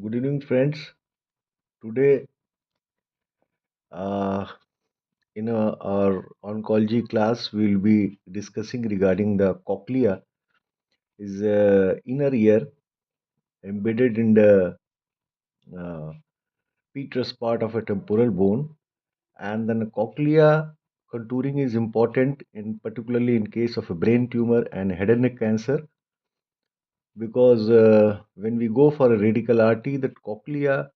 Good evening, friends. Today, uh, in our oncology class, we'll be discussing regarding the cochlea, is inner ear embedded in the uh, petrous part of a temporal bone, and then the cochlea contouring is important, in particularly in case of a brain tumor and head and neck cancer, because when we go for a radical RT, that cochlea,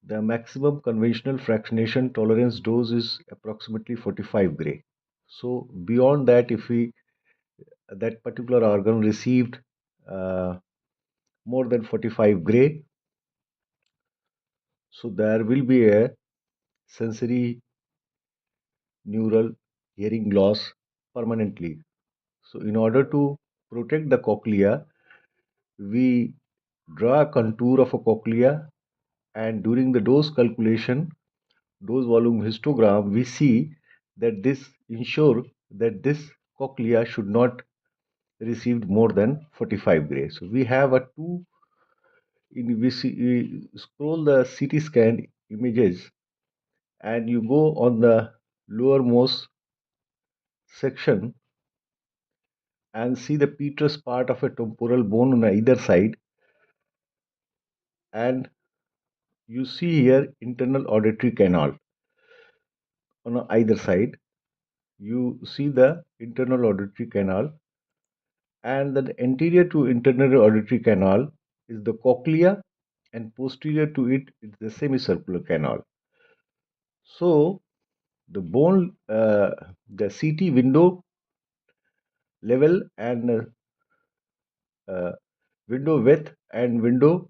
the maximum conventional fractionation tolerance dose is approximately 45 gray. So beyond that, if we that particular organ received uh, more than 45 gray, so there will be a sensory neural hearing loss permanently. So in order to protect the cochlea, we draw a contour of a cochlea, and during the dose calculation, dose volume histogram, we see that this ensure that this cochlea should not received more than 45 gray. So we have a two in we scroll the CT scan images, and you go on the lowermost section and see the petrous part of a temporal bone on either side, and you see here internal auditory canal on either side. You see the internal auditory canal, and the anterior to internal auditory canal is the cochlea, and posterior to it is the semicircular canal. So the bone, the CT window level and uh, window width and window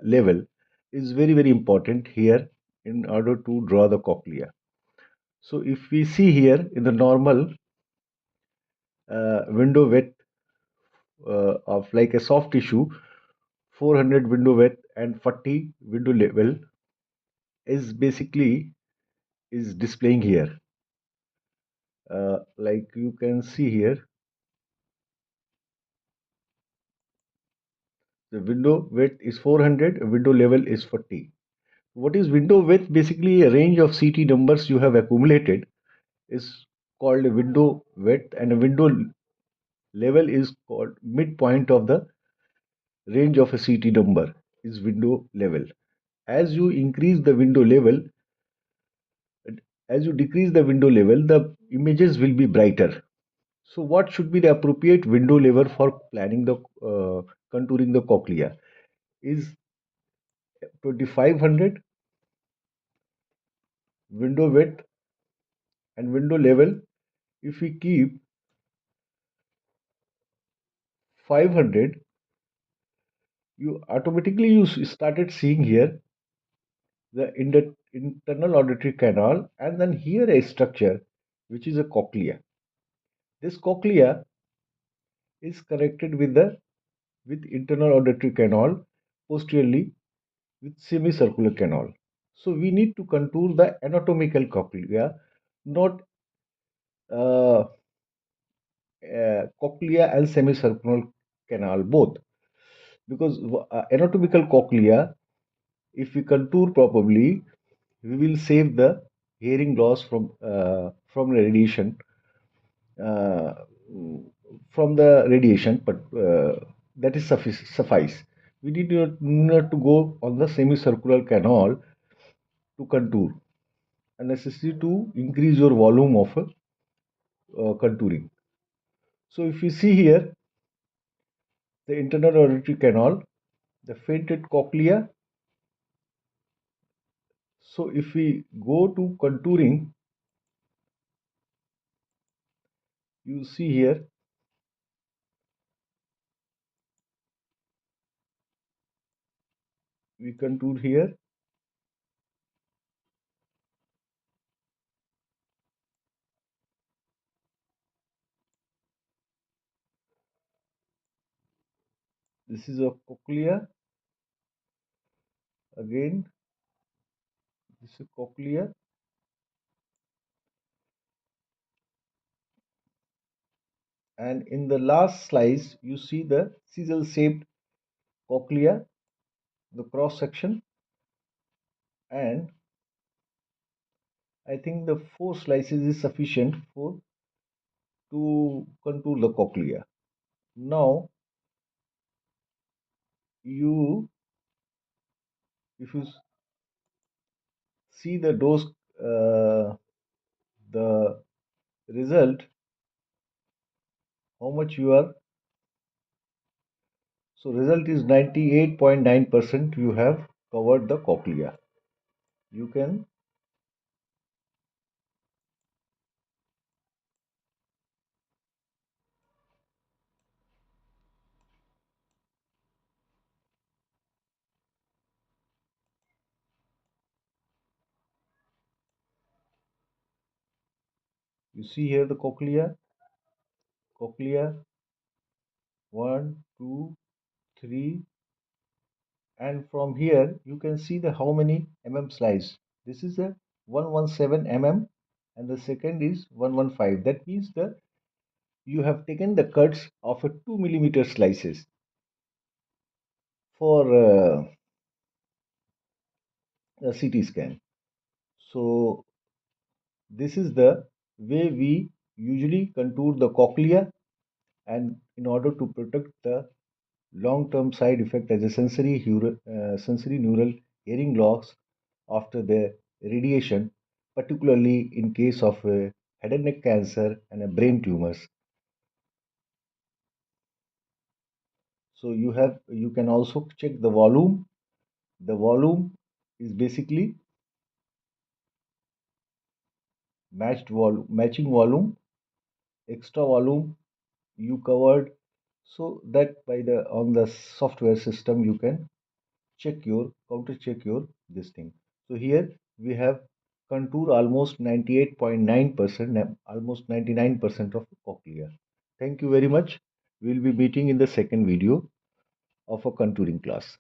level is very important here in order to draw the cochlea. So if we see here in the normal window width of like a soft tissue, 400 window width and 40 window level is basically is displaying here. Like you can see here, the window width is 400, window level is 40. What is window width? Basically, a range of CT numbers you have accumulated is called a window width, and a window level is called midpoint of the range of a CT number is window level. As you increase the window level, as you decrease the window level, the images will be brighter. So, what should be the appropriate window level for planning the contouring the cochlea? Is 2500 window width and window level. If we keep 500, you automatically started seeing here the internal auditory canal, and then here a structure which is a cochlea. This cochlea is connected with the with internal auditory canal, posteriorly with semicircular canal. So we need to contour the anatomical cochlea, not uh, cochlea and semicircular canal both, because anatomical cochlea, if we contour properly, we will save the hearing loss from radiation, uh, from the radiation, but that is suffice. We need not to go on the semicircular canal to contour, a necessity to increase your volume of contouring. So if you see here the internal auditory canal, the fainted cochlea. So if we go to contouring, you see here we contour here. This is a cochlea again. This is cochlea, and in the last slice you see the chisel shaped cochlea, the cross section, and I think the 4 slices is sufficient for to contour the cochlea. Now, you if you see the dose, the result, how much you are. So result is 98.9% you have covered the cochlea. You can you see here the cochlea 1, 2, 3, and from here you can see the how many slice. This is a 117 and the second is 115. That means the you have taken the cuts of a 2 millimeter slices for a CT scan. So this is the way we usually contour the cochlea, and in order to protect the long-term side effect as a sensory neural hearing loss after the radiation, particularly in case of head and neck cancer and brain tumors. So you can also check the volume. The volume is basically matching volume, extra volume you covered, so that by the on the software system you can counter check your this thing. So here we have contour almost 98.9%, almost 99% of cochlea. Thank you very much. We'll be meeting in the second video of a contouring class.